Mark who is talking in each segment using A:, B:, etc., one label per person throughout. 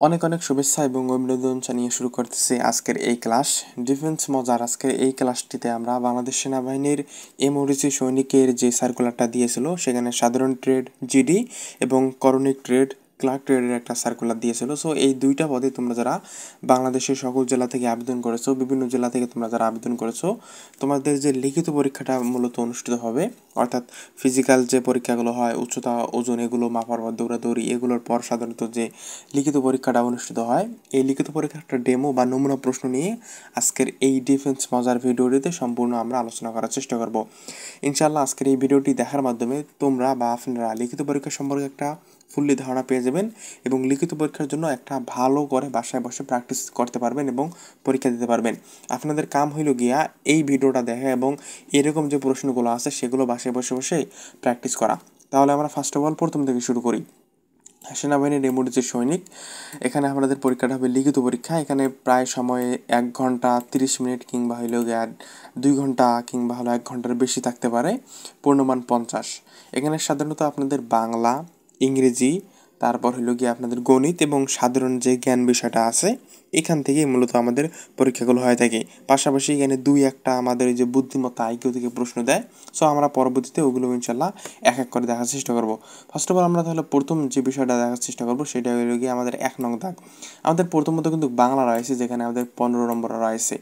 A: অনেক অনেক শুভেচ্ছা এবং অভিনন্দন জানিয়ে শুরু করতেছি আজকের এই ক্লাস। ডিফেন্স মজার আজকের এই ক্লাসটিতে আমরা বাংলাদেশ সেনাবাহিনীর এমওডিসি সৈনিকের যে সার্কুলারটা দিয়েছিল সেখানে সাধারণ ট্রেড জিডি এবং করণিক ট্রেড ক্লার্ক ট্রেডের একটা সার্কুলার দিয়েছিল। সো এই দুইটা পদে তোমরা যারা বাংলাদেশের সকল জেলা থেকে আবেদন করেছো, বিভিন্ন জেলা থেকে তোমরা যারা আবেদন করেছো, তোমাদের যে লিখিত পরীক্ষাটা মূলত অনুষ্ঠিত হবে, অর্থাৎ ফিজিক্যাল যে পরীক্ষাগুলো হয়, উচ্চতা, ওজন, এগুলো মাপার পর দৌড়াদৌড়ি, এগুলোর পর সাধারণত যে লিখিত পরীক্ষাটা অনুষ্ঠিত হয়, এই লিখিত পরীক্ষার একটা ডেমো বা নমুনা প্রশ্ন নিয়ে আজকের এই ডিফেন্স মজার ভিডিওটিতে সম্পূর্ণ আমরা আলোচনা করার চেষ্টা করব। ইনশাআল্লাহ আজকের এই ভিডিওটি দেখার মাধ্যমে তোমরা বা আপনারা লিখিত পরীক্ষা সম্পর্কে একটা ফুললি ধারণা পেয়ে যাবেন এবং লিখিত পরীক্ষার জন্য একটা ভালো করে বাসায় বসে প্র্যাকটিস করতে পারবেন এবং পরীক্ষা দিতে পারবেন। আপনাদের কাম হইল গিয়া এই ভিডিওটা দেখা এবং এরকম যে প্রশ্নগুলো আছে সেগুলো বাসায় বসে বসে প্র্যাকটিস করা। তাহলে আমরা ফার্স্ট অফ অল প্রথম থেকে শুরু করি। সেনাবাহিনীর এমওডিসি সৈনিক, এখানে আমাদের পরীক্ষাটা হবে লিখিত পরীক্ষা। এখানে প্রায় সময় 1 ঘন্টা 30 মিনিট কিংবা হইলেও গিয়ে 2 ঘন্টা কিংবা হলো 1 ঘন্টার বেশি থাকতে পারে। পূর্ণমান 50। এখানে সাধারণত আপনাদের বাংলা, ইংরেজি, তারপর হইল গিয়ে আপনাদের গণিত এবং সাধারণ যে জ্ঞান বিষয়টা আছে এখান থেকেই মূলত আমাদের পরীক্ষাগুলো হয়ে থাকে। পাশাপাশি এখানে 2-1টা আমাদের যে বুদ্ধিমত্তা আইকিউ থেকে প্রশ্ন দেয়। সো আমরা পরবর্তীতে ওগুলো ইনশাল্লাহ এক এক করে দেখার চেষ্টা করব। ফার্স্ট অফ অল আমরা তাহলে প্রথম যে বিষয়টা দেখার চেষ্টা করব সেটা হলো গিয়ে আমাদের 1 নং দাগ। আমাদের প্রথমত কিন্তু বাংলা রয়েছে, যেখানে আমাদের 15 নম্বর রয়েছে।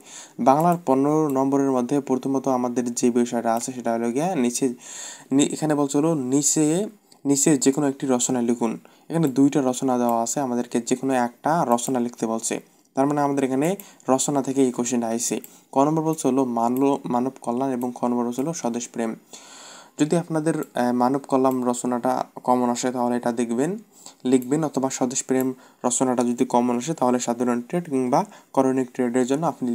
A: বাংলার 15 নম্বরের মধ্যে প্রথমত আমাদের যে বিষয়টা আছে সেটা হলো গিয়ে নিচে, এখানে বলছিল নিচে নিচে যে কোনো একটি রচনা লিখুন। এখানে 2টা রচনা দেওয়া আছে, আমাদেরকে যে কোনো একটা রচনা লিখতে বলছে। তার মানে আমাদের এখানে রচনা থেকে এই কোশ্চেনটা আইছে। ক নম্বর বলছে হলো মানব কল্যাণ এবং খ নম্বর বলছে হলো স্বদেশ প্রেম। যদি আপনাদের মানব কল্যাণ রচনাটা কমন আসে তাহলে এটা দেখবেন, লিখবেন, অথবা স্বদেশ প্রেম রচনাটা যদি কমন আসে তাহলে সাধারণ ট্রেড কিংবা করণিক ট্রেডের জন্য আপনি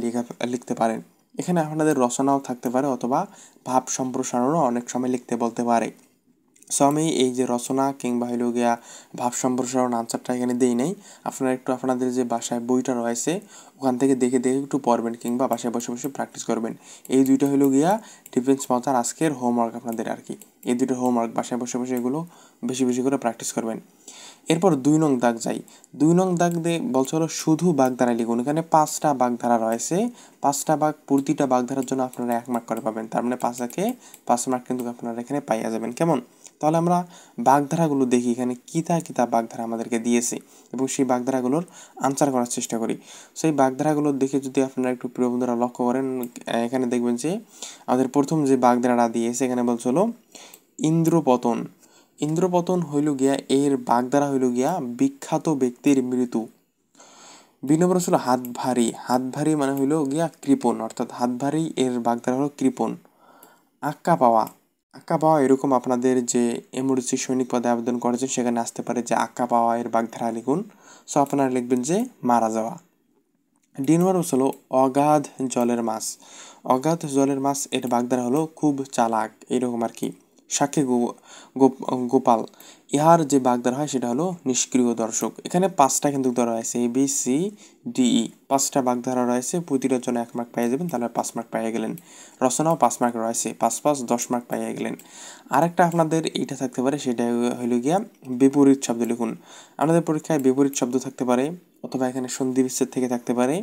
A: লিখতে পারেন। এখানে আপনাদের রচনাও থাকতে পারে অথবা ভাব সম্প্রসারণও অনেক সময় লিখতে বলতে পারে। সো আমি এই যে রচনা কিংবা হইল গিয়া ভাব সম্প্রসারণ আনসারটা এখানে দেই নাই। আপনারা একটু আপনাদের যে বাসায় বইটা রয়েছে ওখান থেকে দেখে দেখে একটু পড়বেন কিংবা বাসায় বসে বসে প্র্যাকটিস করবেন। এই দুইটা হইল গিয়া ডিফেন্স মজার আজকের হোমওয়ার্ক আপনাদের আর কি। এই দুটো হোমওয়ার্ক বাসায় বসে বসে এগুলো বেশি বেশি করে প্র্যাকটিস করবেন। এরপর 2 নং দাগ যাই। 2 নং দাগ দিয়ে বলছে হলো শুধু বাগধারা লিখুন। এখানে 5টা বাগধারা রয়েছে। 5টা বাগ, প্রতিটা বাগধারার জন্য আপনারা 1 মার্ক করে পাবেন। তার মানে 5-এ 5 মার্ক কিন্তু আপনারা এখানে পাইয়া যাবেন। কেমন? তাহলে আমরা বাগধারাগুলো দেখি এখানে কিতা কিতা বাগধারা আমাদেরকে দিয়েছে এবং সেই বাগধারাগুলোর আনসার করার চেষ্টা করি। সেই বাগধারাগুলো দেখে যদি আপনারা একটু প্রিয় বন্ধুরা লক্ষ্য করেন, এখানে দেখবেন যে আমাদের প্রথম যে বাগধারাটা দিয়েছে এখানে বলছে হলো ইন্দ্রপতন। ইন্দ্রপতন হইল গিয়া এর বাগধারা হইল গিয়া বিখ্যাত ব্যক্তির মৃত্যু। 2 নম্বর ছিল হাত ভারী। হাত ভারী মানে হইল গিয়া কৃপণ, অর্থাৎ হাত ভারী এর বাগধারা হলো কৃপণ। আক্কা পাওয়া। আক্কা পাওয়া এরকম আপনাদের যে এমআরসি সৈনিক পদে আবেদন করেছেন সেখানে আসতে পারে যে আক্কা পাওয়া এর বাগধারা লিখুন। সো আপনারা লিখবেন যে মারা যাওয়া। ডি নম্বর হলো অগাধ জলের মাছ। অগাধ জলের মাছ এর বাগধারা হলো খুব চালাক, এরকম আর কি। সাক্ষী গোপাল, ইহার যে বাগধারা হয় সেটা হলো নিষ্ক্রিয় দর্শক। এখানে 5টা কিন্তু ধরা হয়েছে, ABCDE 5টা বাগধারা রয়েছে, প্রতিটার জন্য 1 মার্ক পেয়ে যাবেন, তাহলে 5 মার্ক পেয়ে গেলেন। রচনাও 5 মার্ক রয়েছে, 5-5 10 মার্ক পেয়ে গেলেন। আরেকটা আপনাদের এইটা থাকতে পারে, সেটা হইল গিয়া বিপরীত শব্দ লিখুন। আপনাদের পরীক্ষায় বিপরীত শব্দ থাকতে পারে অথবা এখানে সন্ধি বিচ্ছেদ থেকে থাকতে পারে,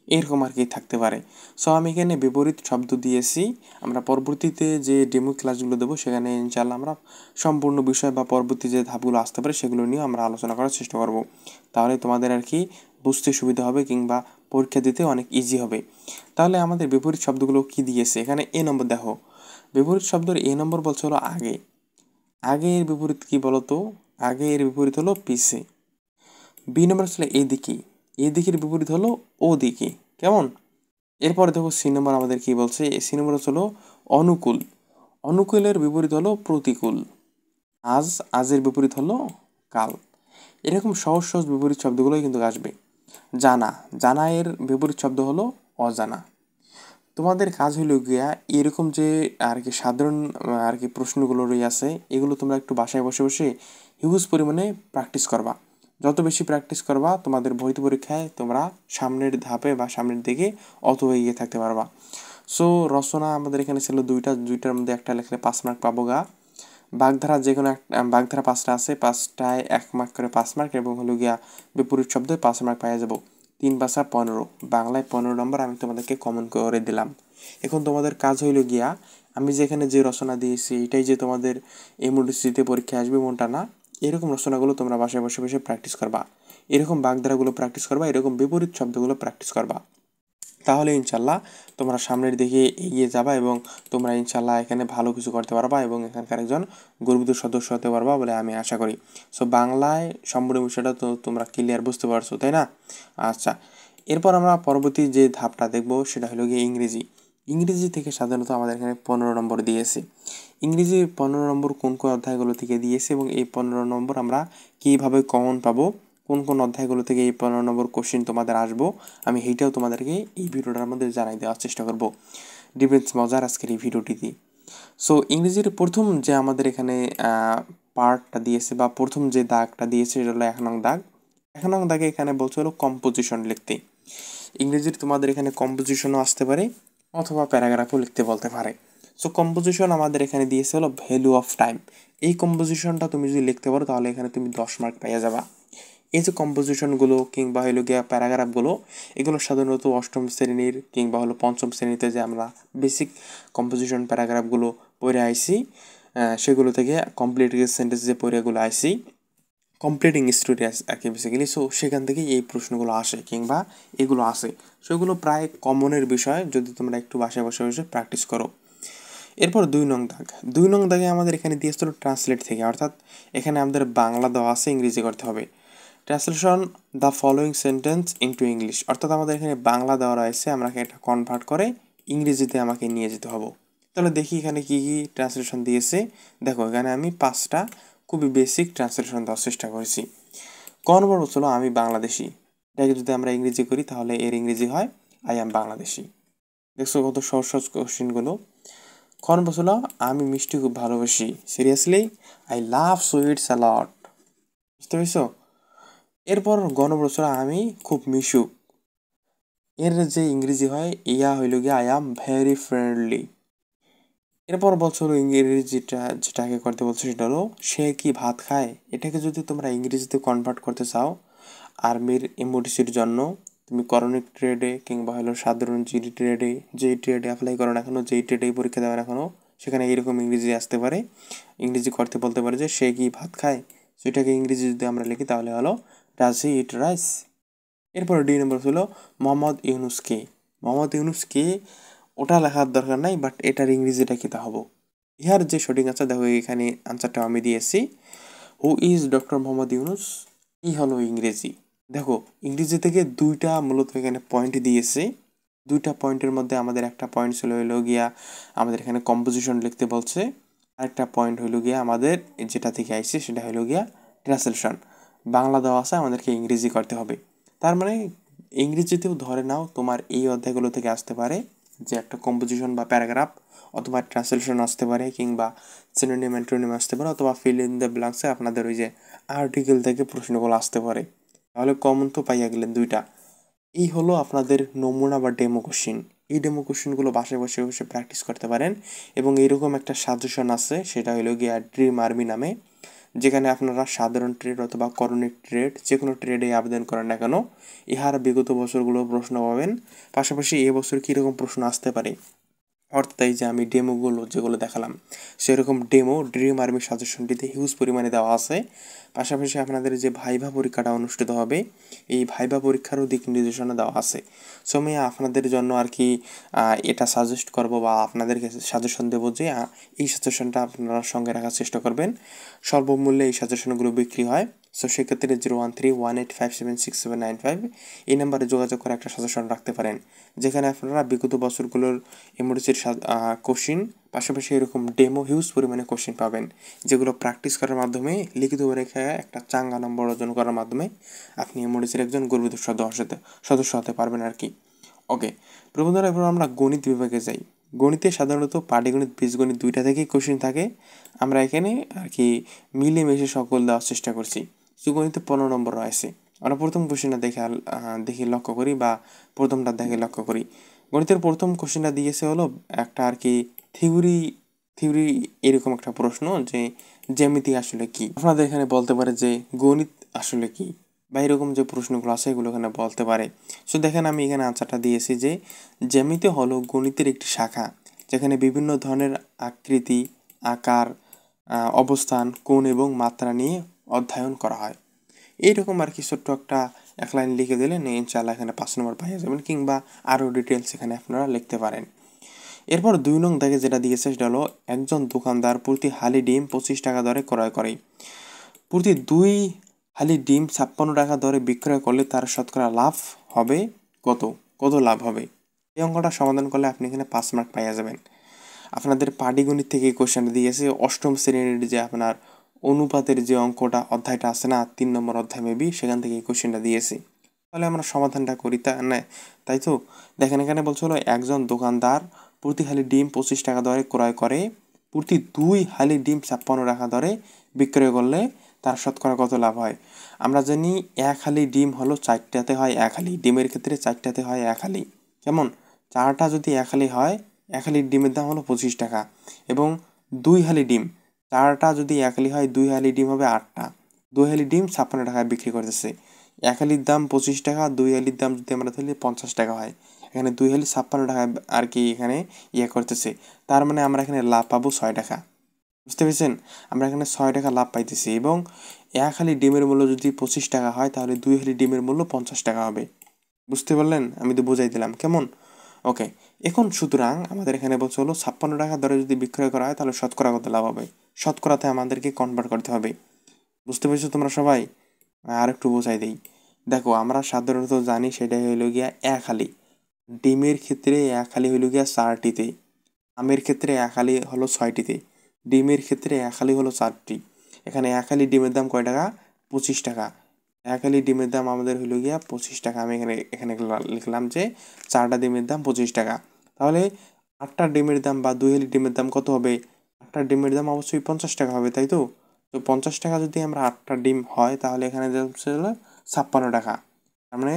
A: এরকম আর কি থাকতে পারে। সো আমি এখানে বিপরীত শব্দ দিয়েছি। আমরা পরবর্তীতে যে ডেমো ক্লাসগুলো দেবো সেখানে ইনশাল্লাহ আমরা সম্পূর্ণ বিষয় বা পরবর্তী যে ধাপগুলো আসতে পারে সেগুলো নিয়ে আমরা আলোচনা করার চেষ্টা করব। তাহলে তোমাদের আর কি বুঝতে সুবিধা হবে কিংবা পরীক্ষা দিতে অনেক ইজি হবে। তাহলে আমাদের বিপরীত শব্দগুলো কি দিয়েছে, এখানে এ নম্বর দেখো। বিপরীত শব্দের এ নম্বর বলছে হলো আগে। আগে এর বিপরীত কি বলতো? আগে এর বিপরীত হলো পিছে। বি নম্বর ছিল এদিকে। এদিকের বিপরীত হলো ওদিকে। কেমন? এরপরে দেখো সি নম্বর আমাদের কি বলছে। সি নম্বর হলো অনুকূল। অনুকূলের বিপরীত হলো প্রতিকূল। আজ, আজের বিপরীত হলো কাল। এরকম সহজ সহজ বিপরীত শব্দগুলোই কিন্তু আসবে। জানা, জানা এর বিপরীত শব্দ হলো অজানা। তোমাদের কাজ হইল গিয়া এরকম যে আর কি সাধারণ আর কি প্রশ্নগুলো রয়েছে এগুলো তোমরা একটু বাসায় বসে বসে হিউজ পরিমাণে প্র্যাকটিস করবা। যত বেশি প্র্যাকটিস করবা তোমাদের ভর্তি পরীক্ষায় তোমরা সামনের ধাপে বা সামনের দিকে অত এগিয়ে থাকতে পারবা। সো রচনা আমাদের এখানে ছিল 2টা, 2টার মধ্যে একটা লিখলে 5 মার্ক পাবো গা। বাগধারা যে কোনো একটা বাগধারা 5টা আছে, 5টায় 1 মার্ক করে 5 মার্ক এবং হলো গিয়া বিপরীত শব্দে 5 মার্ক পাওয়া যাব। 3 5 15, বাংলায় 15 নম্বর আমি তোমাদেরকে কমন করে দিলাম। এখন তোমাদের কাজ হইল গিয়া আমি যেখানে যে রচনা দিয়েছি এটাই যে তোমাদের এমওডিসিতে পরীক্ষা আসবে এমনটা না। এরকম রচনাগুলো তোমরা বাসায় বসে বসে প্র্যাকটিস করবা, এরকম বাগধারাগুলো প্র্যাকটিস করবা, এরকম বিপরীত শব্দগুলো প্র্যাকটিস করবা। তাহলে ইনশাল্লাহ তোমরা সামনের দিকে এগিয়ে যাবা এবং তোমরা ইনশাল্লাহ এখানে ভালো কিছু করতে পারবা এবং এখানকার একজন গর্বিত সদস্য হতে পারবা বলে আমি আশা করি। সো বাংলায় সম্পূর্ণ বিষয়টা তো তোমরা ক্লিয়ার বুঝতে পারছো, তাই না? আচ্ছা, এরপর আমরা পরবর্তী যে ধাপটা দেখব সেটা হলো গিয়ে ইংরেজি। ইংরেজি থেকে সাধারণত আমাদের এখানে 15 নম্বর দিয়েছে। ইংরেজি 15 নম্বর কোন কোন অধ্যায়গুলো থেকে দিয়েছে এবং এই 15 নম্বর আমরা কীভাবে কমন পাবো, কোন কোন অধ্যায়গুলো থেকে এই 15 নম্বর কোশ্চিন তোমাদের আসবো, আমি এইটাও তোমাদেরকে এই ভিডিওটার মধ্যে জানাই দেওয়ার চেষ্টা করব ডিফেন্স মজার আজকের এই ভিডিওটিতে। সো ইংরেজির প্রথম যে আমাদের এখানে পার্টটা দিয়েছে বা প্রথম যে দাগটা দিয়েছে সেটা হলো 1 নং দাগ। 1 নং দাগে এখানে বলছে হলো কম্পোজিশন লিখতে। ইংরেজির তোমাদের এখানে কম্পোজিশনও আসতে পারে অথবা প্যারাগ্রাফও লিখতে বলতে পারে। সো কম্পোজিশন আমাদের এখানে দিয়েছে হলো ভ্যালু অফ টাইম। এই কম্পোজিশনটা তুমি যদি লিখতে পারো তাহলে এখানে তুমি 10 মার্ক পাইয়া যাবা। এই যে কম্পোজিশনগুলো কিংবা হলো গিয়া প্যারাগ্রাফগুলো, এগুলো সাধারণত অষ্টম শ্রেণীর কিংবা হলো পঞ্চম শ্রেণীতে যে আমরা বেসিক কম্পোজিশন প্যারাগ্রাফগুলো পড়ে আইছি, সেগুলো থেকে কমপ্লিট সেন্টেন্স যে পড়েগুলো আইছি, কমপ্লিটিং স্টোরি আর কি বেসিক্যালি। সো সেখান থেকে এই প্রশ্নগুলো আসে কিংবা এগুলো আসে, সেগুলো প্রায় কমনের বিষয় যদি তোমরা একটু বাসায় বসে বসে প্র্যাকটিস করো। এরপর 2 নং দাগ। 2 নং দাগে আমাদের এখানে দিয়েছিল ট্রান্সলেট থেকে, অর্থাৎ এখানে আমাদের বাংলা দেওয়া আছে, ইংরেজি করতে হবে। Translation the following sentence into English, অর্থাৎ আমাদের এখানে বাংলা দেওয়া রয়েছে, আমাকে এটা কনভার্ট করে ইংরেজিতে আমাকে নিয়ে যেতে হবে। তাহলে দেখি এখানে কি কি ট্রান্সলেশন দিয়েছে। দেখো এখানে আমি 5টা খুবই বেসিক ট্রান্সলেশন দেওয়ার চেষ্টা করেছি। ক নম্বর হচ্ছিল আমি বাংলাদেশি, এটাকে যদি আমরা ইংরেজি করি তাহলে এর ইংরেজি হয় আই অ্যাম বাংলাদেশি। দেখছো কত সহজ সহজ কোশ্চেনগুলো। খ নম্বর ছিল আমি মিষ্টি খুব ভালোবাসি, সিরিয়াসলি আই লাভ সুইটস আ লট। বুঝতে পেরেছো? এরপর গ নম্বর ছিল আমি খুব মিশুক, এর যে ইংরেজি হয় ইয়া হইল গিয়ে আই অ্যাম ভেরি ফ্রেন্ডলি। এরপর বছর ইংরেজিটা যেটাকে করতে বলছো সেটা হলো সে কি ভাত খায়। এটাকে যদি তোমরা ইংরেজিতে কনভার্ট করতে চাও আর্মির এমওডিসির জন্য, তুমি করণিক ট্রেডে কিংবা হলো সাধারণ জিডি ট্রেডে, যেই ট্রেডে অ্যাপ্লাই করো না কেন, যেই ট্রেডেই পরীক্ষা দেওয়া না কেন, সেখানে এইরকম ইংরেজি আসতে পারে। ইংরেজি করতে বলতে পারে যে সে কি ভাত খায়, সেটাকে ইংরেজি যদি আমরা লিখি তাহলে হলো ডাজ হি ইট রাইস। এরপর ডি নম্বর হলো মোহাম্মদ ইউনুস কে। মোহাম্মদ ইউনুস কে ওটা লেখার দরকার নাই, বাট এটার ইংরেজিটা কী তা হবো। ইহার যে সঠিক আনসার দেখো এখানে আনসারটা আমি দিয়েছি, who is doctor Mohammad Yunus, ই হলো ইংরেজি। দেখো ইংরেজি থেকে 2টা মূলত এখানে পয়েন্ট দিয়েছে। 2টা পয়েন্টের মধ্যে আমাদের একটা পয়েন্ট ছিল হইলো গিয়া আমাদের এখানে কম্পোজিশন লিখতে বলছে, আরেকটা পয়েন্ট হইলো গিয়া আমাদের যেটা থেকে আইছে সেটা হইলো গিয়া ট্রান্সলেশন। বাংলা দেওয়া আছে, আমাদেরকে ইংরেজি করতে হবে। তার মানে ইংরেজিতেও ধরে নাও তোমার এই অধ্যায়গুলো থেকে আসতে পারে যে একটা কম্পোজিশন বা প্যারাগ্রাফ অথবা ট্রান্সলেশন আসতে পারে কিংবা সিনোনিম অ্যান্টোনিম আসতে পারে অথবা ফিল ইন দ্য ব্ল্যাঙ্কসে আপনাদের ওই যে আর্টিকেল থেকে প্রশ্নগুলো আসতে পারে। তাহলে কমন তো পাইয়া গেলেন 2টা। এই হলো আপনাদের নমুনা বা ডেমো কোশ্চিন। এই ডেমো কোশ্চিনগুলো বাসায় বসে বসে প্র্যাকটিস করতে পারেন এবং এরকম একটা সাজেশন আছে, সেটা হলো গিয়া ড্রিম আর্মি নামে, যেখানে আপনারা সাধারণ ট্রেড অথবা করণিক ট্রেড যে কোনো ট্রেডে আবেদন করেন না কেন ইহার বিগত বছরগুলো প্রশ্ন পাবেন, পাশাপাশি এবছর কীরকম প্রশ্ন আসতে পারে। অর্থাৎ এই যে আমি ডেমোগুলো যেগুলো দেখালাম সেরকম ডেমো ড্রিম আর্মি সাজেশনটিতে হিউজ পরিমাণে দেওয়া আছে। পাশাপাশি আপনাদের যে ভাইভা পরীক্ষাটা অনুষ্ঠিত হবে এই ভাইভা পরীক্ষারও দিক নির্দেশনা দেওয়া আছে। সো আমি আপনাদের জন্য আর কি এটা সাজেস্ট করব বা আপনাদেরকে সাজেশন দেবো যে এই সাজেশনটা আপনারা সঙ্গে রাখার চেষ্টা করবেন। স্বল্পমূল্যে এই সাজেশনগুলো বিক্রি হয়। সো সেক্ষেত্রে 01318576795 এই নাম্বারে যোগাযোগ করে একটা সাজেশন রাখতে পারেন, যেখানে আপনারা বিগত বছরগুলোর এমওডিসির কোশ্চিন পাশাপাশি এরকম ডেমো হিউজ পরিমাণে কোশ্চিন পাবেন, যেগুলো প্র্যাকটিস করার মাধ্যমে লিখিত পরীক্ষায় একটা চাঙ্গা নম্বর অর্জন করার মাধ্যমে আপনি এমওডিসির একজন গর্বিত সদস্য হতে পারবেন আর কি। ওকে প্রবন্ধরা, এবার আমরা গণিত বিভাগে যাই। গণিতে সাধারণত পাটিগণিত বীজগণিত 2টা থেকেই কোশ্চিন থাকে। আমরা এখানে আর কি মিলেমিশে সকল দেওয়ার চেষ্টা করছি। সুগণিতে 15 নম্বর রয়েছে। আমরা প্রথম কোশ্চিনটা দেখে লক্ষ্য করি বা প্রথমটা দেখে লক্ষ্য করি। গণিতের প্রথম কোশ্চিনটা দিয়েছে হলো একটা আর কি থিওরি থিওরি এরকম একটা প্রশ্ন যে জ্যামিতি আসলে কি, আপনাদের এখানে বলতে পারে যে গণিত আসলে কি, বা এরকম যে প্রশ্নগুলো আছে এগুলো এখানে বলতে পারে। সো দেখেন আমি এখানে আনসারটা দিয়েছি যে জ্যামিতি হলো গণিতের একটি শাখা যেখানে বিভিন্ন ধরনের আকৃতি, আকার, অবস্থান, কোণ এবং মাত্রা নিয়ে অধ্যয়ন করা হয়। এইরকম আর কি ছোট্ট একটা এক লাইন লিখে দিলে ইনশাআল্লাহ এখানে 5 নম্বর পাইয়ে যাবেন, কিংবা আরও ডিটেলস এখানে আপনারা লিখতে পারেন। এরপর 2 নং দাগে যেটা দিয়েছে সেটা হলো একজন দোকানদার প্রতি হালি ডিম 25 টাকা দরে ক্রয় করে। প্রতি 2 হালি ডিম 56 টাকা দরে বিক্রয় করলে তার শতকরা লাভ হবে কত? কত লাভ হবে? এই অঙ্কটা সমাধান করলে আপনি এখানে 5 মার্ক পাইয়া যাবেন। আপনাদের পাটিগণিত থেকে কোশ্চেনটা দিয়েছে অষ্টম শ্রেণীর যে আপনার অনুপাতের যে অঙ্কটা অধ্যায়টা আছে না, 3 নম্বর অধ্যায় মেবি, সেখান থেকে এই কোশ্চেনটা দিয়েছি। তাহলে আমরা সমাধানটা করি, তাই তো। দেখেন এখানে বলছে হলো একজন দোকানদার প্রতি হালি ডিম 25 টাকা দরে ক্রয় করে, প্রতি 2 হালি ডিম 56 টাকা দরে বিক্রয় করলে তার শতকরা কত লাভ হয়? আমরা জানি 1 হালি ডিম হলো 4টাতে হয় 1 হালি, ডিমের ক্ষেত্রে 4টাতে হয় 1 হালি। কেমন? 4টা যদি 1 হালি হয়, 1 হালি ডিমের দাম হলো 25 টাকা, এবং 2 হালি ডিম, 4টা যদি 1 হালি হয় 2 হালি ডিম হবে 8টা, 2 হালি ডিম 56 টাকায় বিক্রি করতেছে। 1 হালির দাম 25 টাকা, 2 হালির দাম যদি আমরা ধরি 50 টাকা হয়, এখানে 2 হালি 56 টাকা আর কি এখানে করতেছে। তার মানে আমরা এখানে লাভ পাবো 6 টাকা। বুঝতে পেরেছেন? আমরা এখানে 6 টাকা লাভ পাইতেছি, এবং 1 হালি ডিমের মূল্য যদি 25 টাকা হয় তাহলে 2 হালি ডিমের মূল্য 50 টাকা হবে। বুঝতে পারলেন? আমি তো বুঝাই দিলাম। কেমন? ওকে। এখন সুতরাং আমাদের এখানে বলছে হলো 56 টাকা দরে যদি বিক্রয় করা হয় তাহলে শতকরা কত লাভ হবে? শতকরাতে আমাদেরকে কনভার্ট করতে হবে। বুঝতে পেরেছো তোমরা সবাই? আর একটু বোঝাই দেই। দেখো আমরা সাধারণত জানি সেটা হইল গিয়া 1 হালি। ডিমের ক্ষেত্রে 1 হালি হইল গিয়া 4টিতে, আমের ক্ষেত্রে 1 হালি হলো 6টিতে, ডিমের ক্ষেত্রে 1 হালি হলো 4টি। এখানে 1 হালি ডিমের দাম কয় টাকা? 25 টাকা। 1 হালি ডিমের দাম আমাদের হইল গিয়া 25 টাকা। আমি এখানে এখানে লিখলাম যে 4টা ডিমের দাম 25 টাকা। তাহলে 8টা ডিমের দাম বা 2 হালি ডিমের দাম কত হবে? 8টা ডিমের দাম অবশ্যই 50 টাকা হবে, তাই তো? তো 50 টাকা যদি আমরা 8টা ডিম হয় তাহলে এখানে যাচ্ছে হলো 56 টাকা। তার মানে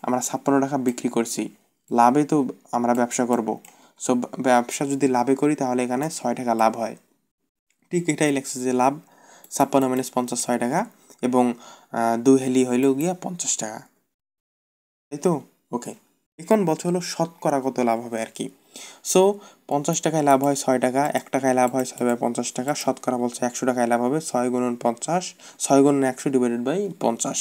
A: আমরা 56 টাকা বিক্রি করছি। লাভে তো আমরা ব্যবসা করব। সো ব্যবসা যদি লাভে করি তাহলে এখানে 6 টাকা লাভ হয়। ঠিক এটাই লেখছে যে লাভ 56 মাইনাস 50 6 টাকা, এবং 2 হেলি হইলেও গিয়া 50 টাকা, তাই তো? ওকে। এখন বলতে হলো শতকরা কত লাভ হবে আর কি। সো 50 টাকায় লাভ হয় 6 টাকা, 1 টাকায় লাভ হয় 6/50 টাকা, শতকরা বলছে 100 টাকায় লাভ হবে 6 গুণন 50, 6 গুণন 100 ডিভাইডেড বাই 50।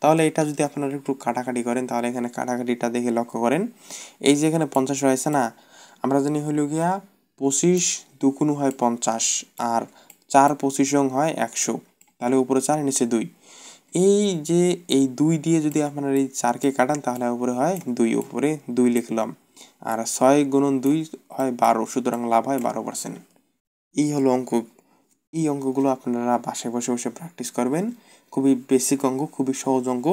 A: তাহলে এটা যদি আপনারা একটু কাটাকাটি করেন তাহলে এখানে কাটাকাটিটা দেখে লক্ষ্য করেন। এই যে এখানে 50 রয়েছে না, আমরা জানি হইল গিয়া 25 দুগুণ হয় 50, আর 4 25 হয় 100, তাহলে উপরে 4 নিচে 2। এই যে এই 2 দিয়ে যদি আপনারা এই 4কে কাটান তাহলে উপরে হয় 2, উপরে 2 লিখলাম, আর 6 গুণন 2 হয় 12, সুতরাং লাভ হয় 12%। এই হলো অঙ্ক। এই অঙ্কগুলো আপনারা বাসায় বসে বসে প্র্যাকটিস করবেন। খুবই বেসিক অঙ্ক, খুবই সহজ অঙ্ক।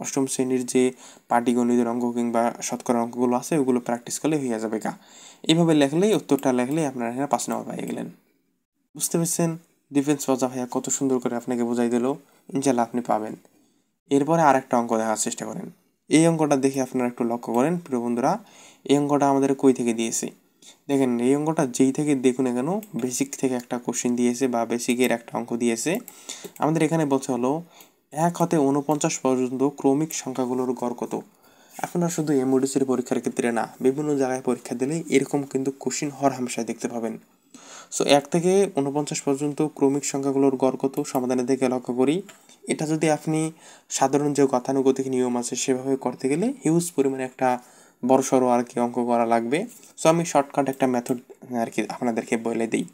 A: অষ্টম শ্রেণীর যে পাটিগণিতের অঙ্ক কিংবা শতকরা অঙ্কগুলো আছে ওগুলো প্র্যাকটিস করলে হয়ে যাবে গা। এইভাবে লেখলেই, উত্তরটা লেখলেই আপনারা এখানে 5 নম্বর পেয়ে গেলেন। বুঝতে পেরেছেন? ডিফেন্স মজা ভাইয়া কত সুন্দর করে আপনাকে বোঝাই দিল। ইনশাল্লাহ আপনি পাবেন। এরপরে আরেকটা অঙ্ক দেখার চেষ্টা করেন। এই অঙ্কটা দেখে আপনারা একটু লক্ষ্য করেন প্রিয় বন্ধুরা। এই অঙ্কটা আমাদের কই থেকে দিয়েছে? দেখেন এই অঙ্কটা যেই থেকে দেখুন না কেন বেসিক থেকে একটা কোশ্চেন দিয়েছে বা বেসিকের একটা অঙ্ক দিয়েছে। আমাদের এখানে বলছে হলো 1 হতে 49 পর্যন্ত ক্রমিক সংখ্যাগুলোর গড় কত? আপনারা শুধু এমওডিসির পরীক্ষার ক্ষেত্রে না, বিভিন্ন জায়গায় পরীক্ষা দিলে এরকম কিন্তু কোশ্চেন হরহামেশা দেখতে পাবেন। সো 1 থেকে 49 পর্যন্ত ক্রমিক সংখ্যাগুলোর গড় কত সমাধানের দিকে লক্ষ্য করি। এটা যদি আপনি সাধারণ যে গতানুগতিক নিয়ম আছে সেভাবে করতে গেলে হিউজ পরিমাণে একটা বড়সড় আর কি অঙ্ক করা লাগবে। সো আমি শর্টকাট একটা মেথড আর কি আপনাদেরকে বলে দিই।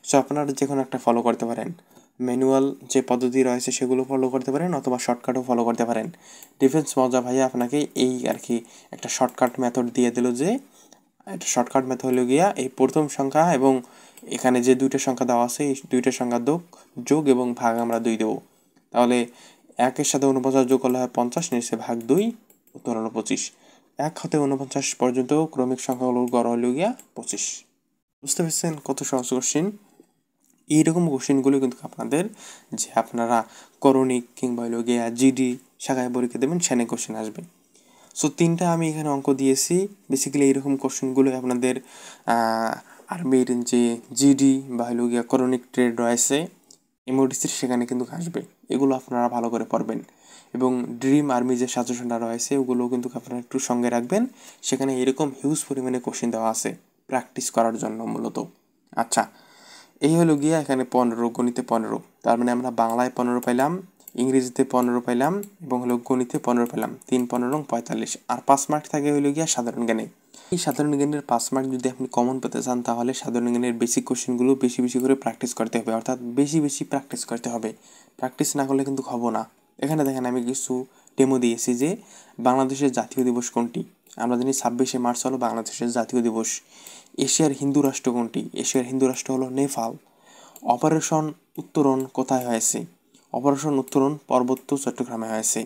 A: সো আপনারা যে কোনো একটা ফলো করতে পারেন। ম্যানুয়াল যে পদ্ধতি রয়েছে সেগুলো ফলো করতে পারেন, অথবা শর্টকাটও ফলো করতে পারেন। ডিফেন্স মজা ভাইয়া আপনাকে এই আর কি একটা শর্টকাট মেথড দিয়ে দিল, যে একটা শর্টকাট মেথড হলো গিয়া এই প্রথম সংখ্যা এবং এখানে যে 2টা সংখ্যা দেওয়া আছে এই 2টা সংখ্যা যোগ এবং ভাগ আমরা 2 দেবো। তাহলে 1-এর সাথে 49 যোগ করলে হয় 50, নিচে ভাগ 2, উত্তর হলো 25। 1 হতে 49 পর্যন্ত ক্রমিক সংখ্যাগুলোর গড় হলো গিয়া 25। বুঝতে পেরেছেন কত সহজ কোশ্চেন? এইরকম কোশ্চেনগুলো কিন্তু আপনাদের যে আপনারা করণিক কিংবা হলো গিয়া জিডি শাখায় পরীক্ষা দেবেন সেখানে কোশ্চেন আসবে। সো 3টা আমি এখানে অঙ্ক দিয়েছি। বেসিক্যালি এইরকম কোশ্চেনগুলো আপনাদের আর্মির যে জিডি বা হলো গিয়া করণিক ট্রেড রয়েছে এমওডিসির সেখানে কিন্তু আসবে। এগুলো আপনারা ভালো করে পড়বেন এবং ড্রিম আর্মি যে সাজেশনটা রয়েছে ওগুলোও কিন্তু আপনারা একটু সঙ্গে রাখবেন। সেখানে এরকম হিউজ পরিমাণে কোশ্চেন দেওয়া আছে প্র্যাকটিস করার জন্য মূলত। আচ্ছা, এই হলো গিয়া এখানে 15, গণিতে 15, তার মানে আমরা বাংলায় 15 পাইলাম, ইংরেজিতে 15 পাইলাম এবং হলো গণিতে 15 পেলাম, 3 15 45, আর 5 মার্ক থাকে হলো গিয়া সাধারণ জ্ঞানে। এই সাধারণ জ্ঞানের 5 মার্ক যদি আপনি কমন পেতে চান তাহলে সাধারণ জ্ঞানের বেসিক কোশ্চেনগুলো বেশি বেশি করে প্র্যাকটিস করতে হবে, অর্থাৎ বেশি বেশি প্র্যাকটিস করতে হবে। প্র্যাকটিস না করলে কিন্তু হবো না। এখানে দেখেন আমি কিছু ডেমো দিয়েছি যে বাংলাদেশের জাতীয় দিবস কোনটি। আমরা জানি 26শে মার্চ হলো বাংলাদেশের জাতীয় দিবস। এশিয়ার হিন্দু রাষ্ট্র কোনটি? এশিয়ার হিন্দু রাষ্ট্র হলো নেপাল। অপারেশন উত্তরণ কোথায় হয়েছে? অপারেশন উত্তরণ পার্বত্য চট্টগ্রামে হয়েছে।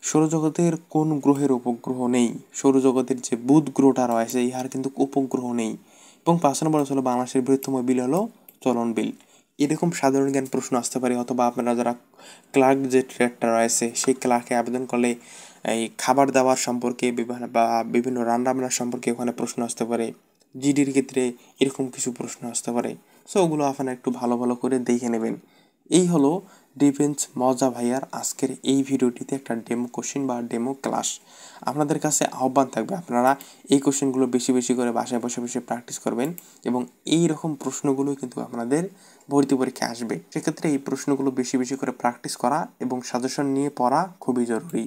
A: সৌরজগতের কোন গ্রহের উপগ্রহ নেই? সৌরজগতের যে বুধ গ্রহটা রয়েছে ইহার কিন্তু উপগ্রহ নেই। এবং 5 নম্বর হলো বাংলাদেশের বৃহত্তম বিল হলো চলন বিল। এরকম সাধারণ জ্ঞান প্রশ্ন আসতে পারে, অথবা আপনারা যারা ক্লার্ক যে ট্রেডটা রয়েছে সেই ক্লার্কে আবেদন করলে এই খাবার দাবার সম্পর্কে বিভিন্ন রান্নাবান্নার সম্পর্কে ওখানে প্রশ্ন আসতে পারে। জিডির ক্ষেত্রে এরকম কিছু প্রশ্ন আসতে পারে। সো ওগুলো আপনারা একটু ভালো ভালো করে দেখে নেবেন। এই হলো ডিফেন্স মজা ভাইয়ার আজকের এই ভিডিওটিতে একটা ডেমো কোশ্চেন বা ডেমো ক্লাস। আপনাদের কাছে আহ্বান থাকবে আপনারা এই কোশ্চেনগুলো বেশি বেশি করে বাসায় বসে বসে প্র্যাকটিস করবেন এবং এই রকম প্রশ্নগুলো কিন্তু আপনাদের ভর্তি পরীক্ষায় আসবে। সেক্ষেত্রে এই প্রশ্নগুলো বেশি বেশি করে প্র্যাকটিস করা এবং সাজেশন নিয়ে পড়া খুবই জরুরি।